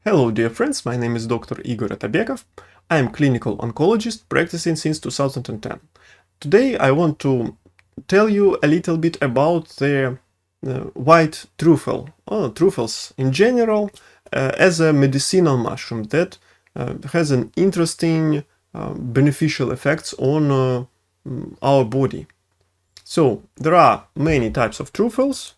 Hello dear friends, my name is Dr. Igor Atabekov. I am clinical oncologist practicing since 2010. Today I want to tell you a little bit about the white truffle, or truffles in general, as a medicinal mushroom that has an interesting beneficial effects on our body. So there are many types of truffles,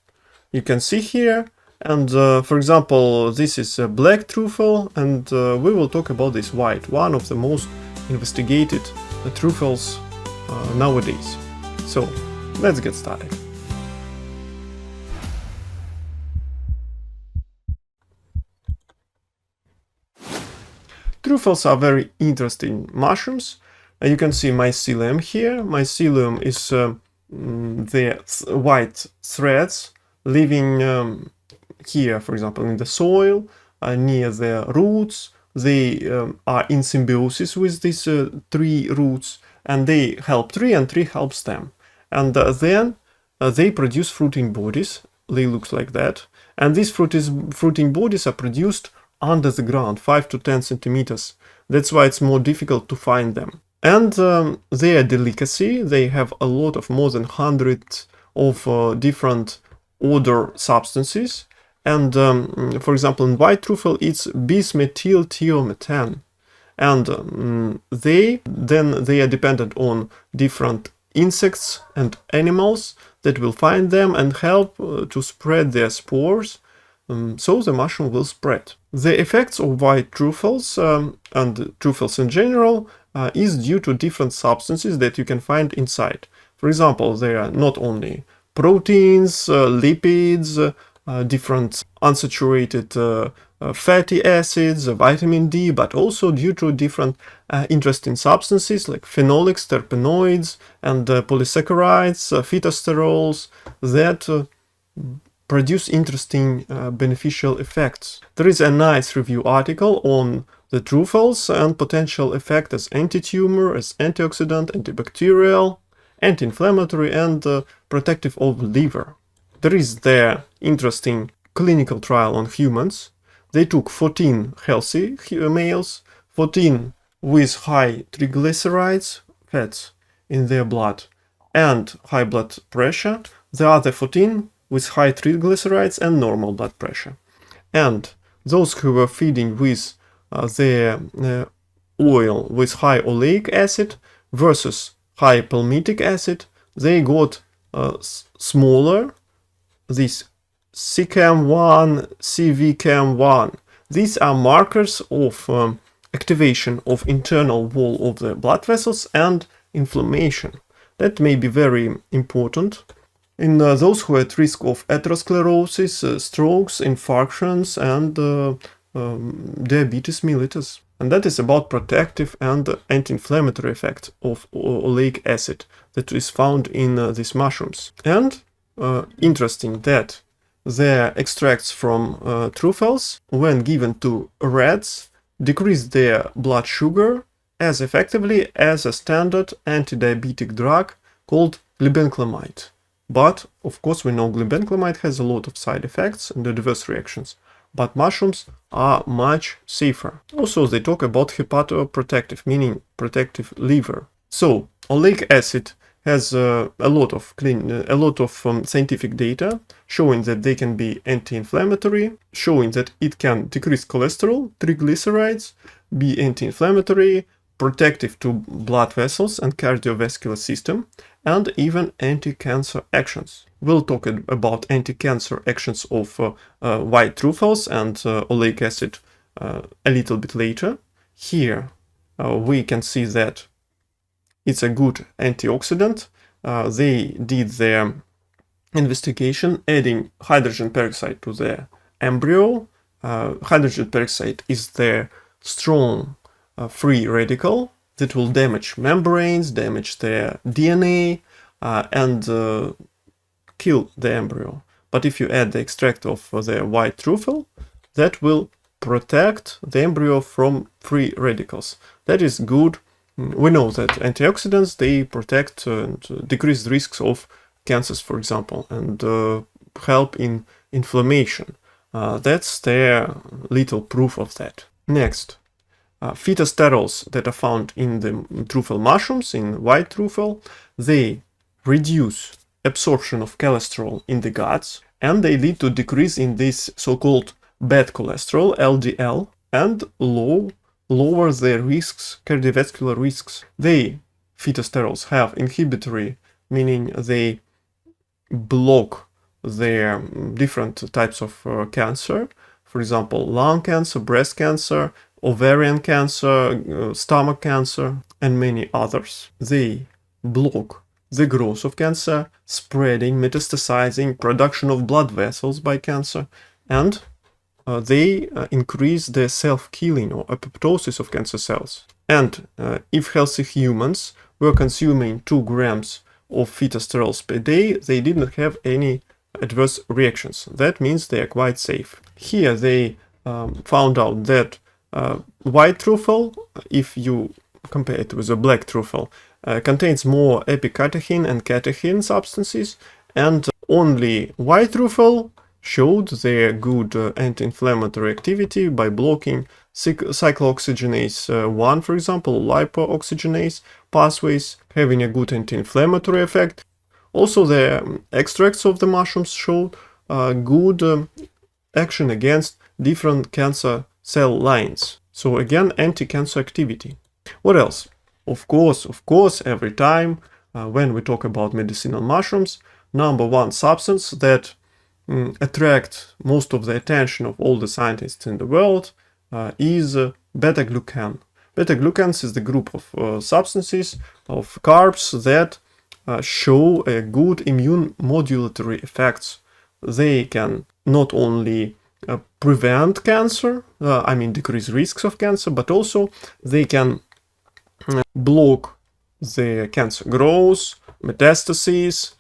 you can see here. And for example, this is a black truffle, and we will talk about this white, one of the most investigated truffles nowadays. So let's get started. Truffles are very interesting mushrooms. You can see mycelium here. Mycelium is the white threads living here, for example, in the soil, near the roots. They are in symbiosis with these tree roots, and they help tree and tree helps them. And then they produce fruiting bodies. They look like that. And these fruiting bodies are produced under the ground, 5 to 10 centimeters. That's why it's more difficult to find them. And their delicacy, they have a lot of more than 100 of different odor substances. And for example, in white truffle, it's bis-methylthiomethan. And they are dependent on different insects and animals that will find them and help to spread their spores, so the mushroom will spread. The effects of white truffles and truffles in general is due to different substances that you can find inside. For example, there are not only proteins, lipids, different unsaturated fatty acids, vitamin D, but also due to different interesting substances like phenolics, terpenoids, and polysaccharides, phytosterols that produce interesting beneficial effects. There is a nice review article on the truffles and potential effect as anti-tumor, as antioxidant, antibacterial, anti-inflammatory, and protective of liver. There is the interesting clinical trial on humans. They took 14 healthy males, 14 with high triglycerides, fats in their blood, and high blood pressure. The other 14 with high triglycerides and normal blood pressure. And those who were feeding with the oil with high oleic acid versus high palmitic acid, they got smaller, this CCAM1, CVCAM1. These are markers of activation of internal wall of the blood vessels and inflammation. That may be very important in those who are at risk of atherosclerosis, strokes, infarctions, and diabetes mellitus. And that is about protective and anti-inflammatory effect of oleic acid that is found in these mushrooms. And interesting that the extracts from truffles, when given to rats, decrease their blood sugar as effectively as a standard anti-diabetic drug called glibenclamide. But, of course, we know glibenclamide has a lot of side effects and adverse reactions, but mushrooms are much safer. Also, they talk about hepatoprotective, meaning protective liver. So, oleic acid has a lot of scientific data showing that they can be anti-inflammatory, showing that it can decrease cholesterol, triglycerides, be anti-inflammatory, protective to blood vessels and cardiovascular system, and even anti-cancer actions. We'll talk about anti-cancer actions of white truffles and oleic acid a little bit later. Here we can see that it's a good antioxidant. They did their investigation adding hydrogen peroxide to the embryo. Hydrogen peroxide is the strong free radical that will damage membranes, damage the DNA, and kill the embryo. But if you add the extract of the white truffle, that will protect the embryo from free radicals. That is good. We know that antioxidants, they protect and decrease the risks of cancers, for example, and help in inflammation. That's their little proof of that. Next, phytosterols that are found in the truffle mushrooms, in white truffle, they reduce absorption of cholesterol in the guts, and they lead to decrease in this so-called bad cholesterol, LDL, and lower the risks, cardiovascular risks. Phytosterols have inhibitory, meaning they block the different types of cancer, for example, lung cancer, breast cancer, ovarian cancer, stomach cancer, and many others. They block the growth of cancer, spreading, metastasizing, production of blood vessels by cancer, and they increase the self-killing or apoptosis of cancer cells. And if healthy humans were consuming 2 grams of phytosterols per day, they didn't have any adverse reactions. That means they are quite safe. Here they found out that white truffle, if you compare it with a black truffle, contains more epicatechin and catechin substances, and only white truffle showed their good anti-inflammatory activity by blocking cyclooxygenase 1, for example, lipooxygenase pathways, having a good anti-inflammatory effect. Also, the extracts of the mushrooms showed good action against different cancer cell lines. So again, anti-cancer activity. What else? Of course, every time when we talk about medicinal mushrooms, number one substance that attract most of the attention of all the scientists in the world is beta-glucan. Beta-glucans is the group of substances, of carbs that show a good immune modulatory effects. They can not only prevent cancer, decrease risks of cancer, but also they can block the cancer growth, metastases,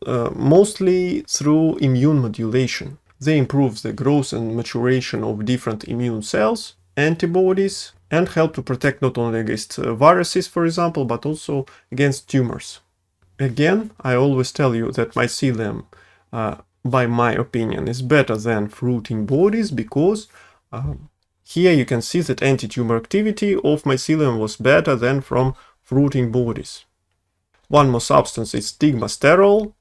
mostly through immune modulation. They improve the growth and maturation of different immune cells, antibodies, and help to protect not only against viruses, for example, but also against tumors. Again, I always tell you that mycelium, by my opinion, is better than fruiting bodies because here you can see that anti-tumor activity of mycelium was better than from fruiting bodies. One more substance is stigmasterol.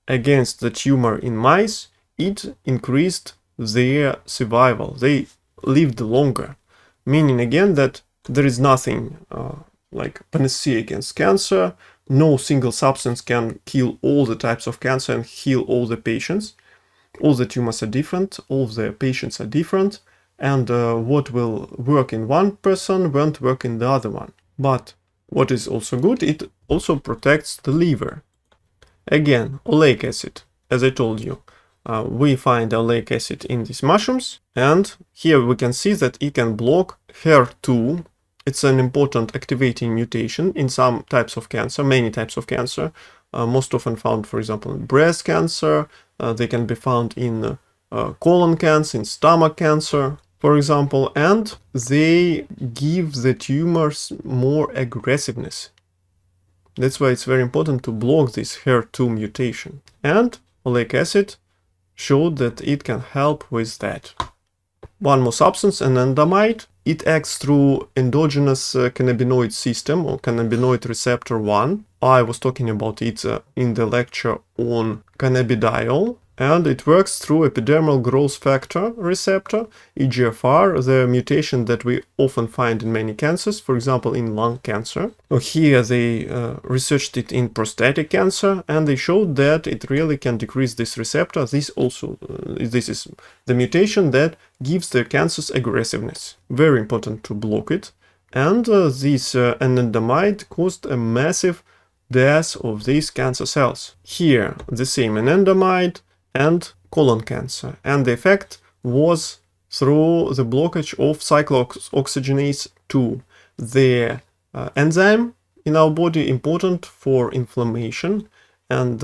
Against the tumor in mice, it increased their survival. They lived longer, meaning again that there is nothing like panacea against cancer. No single substance can kill all the types of cancer and heal all the patients. All the tumors are different, all the patients are different, and what will work in one person won't work in the other one. But what is also good, it also protects the liver. Again, oleic acid, as I told you, we find oleic acid in these mushrooms, and here we can see that it can block HER2. It's an important activating mutation in some types of cancer, many types of cancer, most often found, for example, in breast cancer. They can be found in colon cancer, in stomach cancer, for example, and they give the tumors more aggressiveness. That's why it's very important to block this HER2 mutation. And oleic acid showed that it can help with that. One more substance, anandamide. It acts through endogenous cannabinoid system or cannabinoid receptor 1. I was talking about it in the lecture on cannabidiol. And it works through epidermal growth factor receptor, EGFR, the mutation that we often find in many cancers, for example, in lung cancer. Here they researched it in prostatic cancer, and they showed that it really can decrease this receptor. This is the mutation that gives the cancers aggressiveness. Very important to block it. And this anandamide caused a massive death of these cancer cells. Here, the same anandamide and colon cancer, and the effect was through the blockage of cyclooxygenase 2, the enzyme in our body important for inflammation, and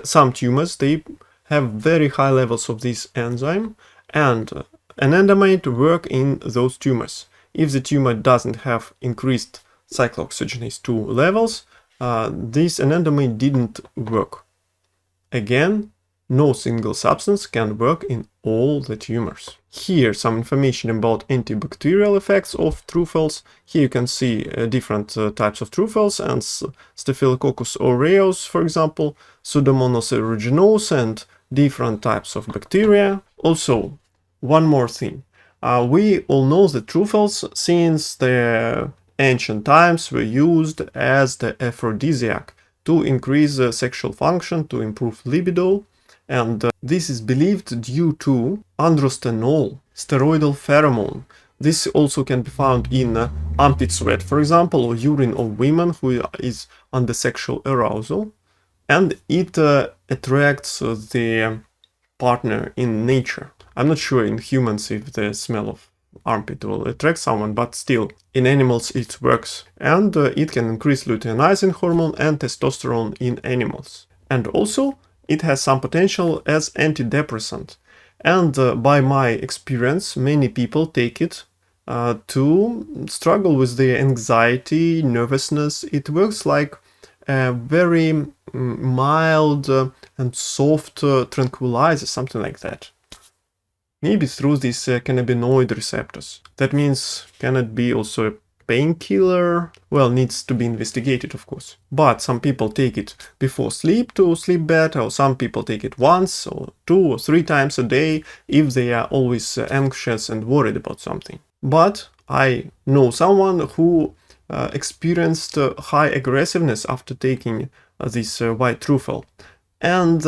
some tumors, they have very high levels of this enzyme, and anandamide work in those tumors. If the tumor doesn't have increased cyclooxygenase 2 levels, this anandamide didn't work. Again, no single substance can work in all the tumors. Here some information about antibacterial effects of truffles. Here you can see different types of truffles and Staphylococcus aureus, for example, Pseudomonas aeruginosa and different types of bacteria. Also, one more thing. We all know that truffles since the ancient times were used as the aphrodisiac to increase sexual function, to improve libido, and this is believed due to androstenol, steroidal pheromone. This also can be found in armpit sweat, for example, or urine of women who is under sexual arousal, and it attracts the partner in nature. I'm not sure in humans if the smell of armpit will attract someone, but still, in animals it works. And it can increase luteinizing hormone and testosterone in animals. And also, it has some potential as antidepressant. And by my experience, many people take it to struggle with their anxiety, nervousness. It works like a very mild and soft tranquilizer, something like that. Maybe through these cannabinoid receptors. That means, can it be also a painkiller? Well, needs to be investigated, of course. But some people take it before sleep to sleep better, or some people take it once or 2 or 3 times a day if they are always anxious and worried about something. But I know someone who experienced high aggressiveness after taking this white truffle. And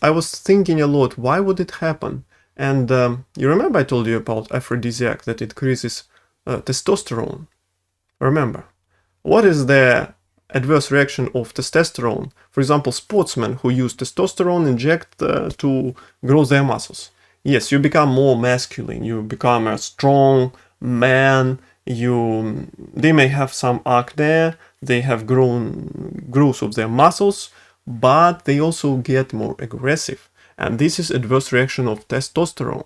I was thinking a lot, why would it happen? And you remember I told you about aphrodisiac, that it increases testosterone. Remember, what is the adverse reaction of testosterone? For example, sportsmen who use testosterone inject to grow their muscles. Yes, you become more masculine, you become a strong man, they may have some acne, they have growth of their muscles, but they also get more aggressive. And this is adverse reaction of testosterone.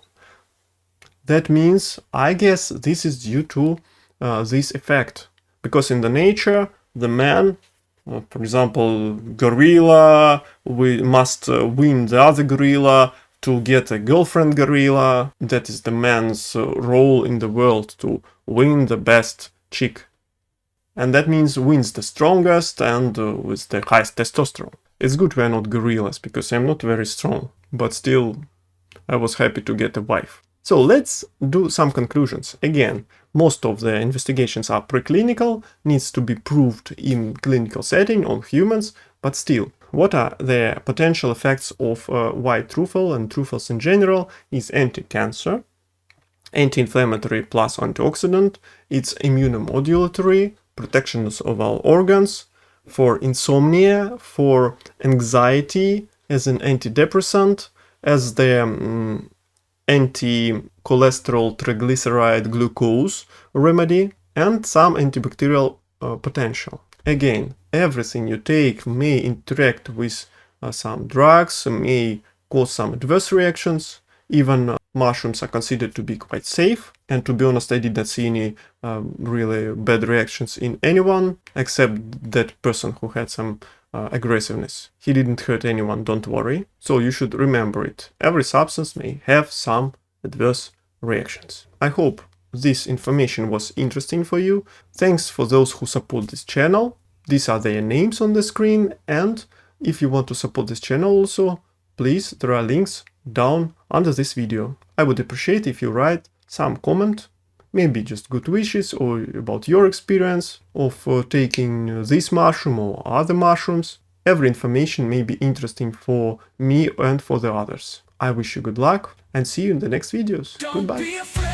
That means, I guess, this is due to this effect. Because in the nature, the man, for example, gorilla, we must win the other gorilla to get a girlfriend gorilla. That is the man's role in the world, to win the best chick. And that means wins the strongest and with the highest testosterone. It's good we are not gorillas, because I'm not very strong. But still, I was happy to get a wife. So let's do some conclusions. Again, most of the investigations are preclinical, needs to be proved in clinical setting on humans, but still, what are the potential effects of white truffle and truffles in general? Is anti-cancer, anti-inflammatory plus antioxidant, it's immunomodulatory, protection of our organs, for insomnia, for anxiety, as an antidepressant, as the anti-cholesterol triglyceride glucose remedy, and some antibacterial potential. Again, everything you take may interact with some drugs, may cause some adverse reactions. Even mushrooms are considered to be quite safe, and to be honest, I did not see any really bad reactions in anyone, except that person who had some aggressiveness. He didn't hurt anyone, don't worry. So you should remember it. Every substance may have some adverse reactions. I hope this information was interesting for you. Thanks for those who support this channel. These are their names on the screen, and if you want to support this channel also, please, there are links down under this video. I would appreciate if you write some comment, maybe just good wishes or about your experience of taking this mushroom or other mushrooms. Every information may be interesting for me and for the others. I wish you good luck and see you in the next videos. Goodbye.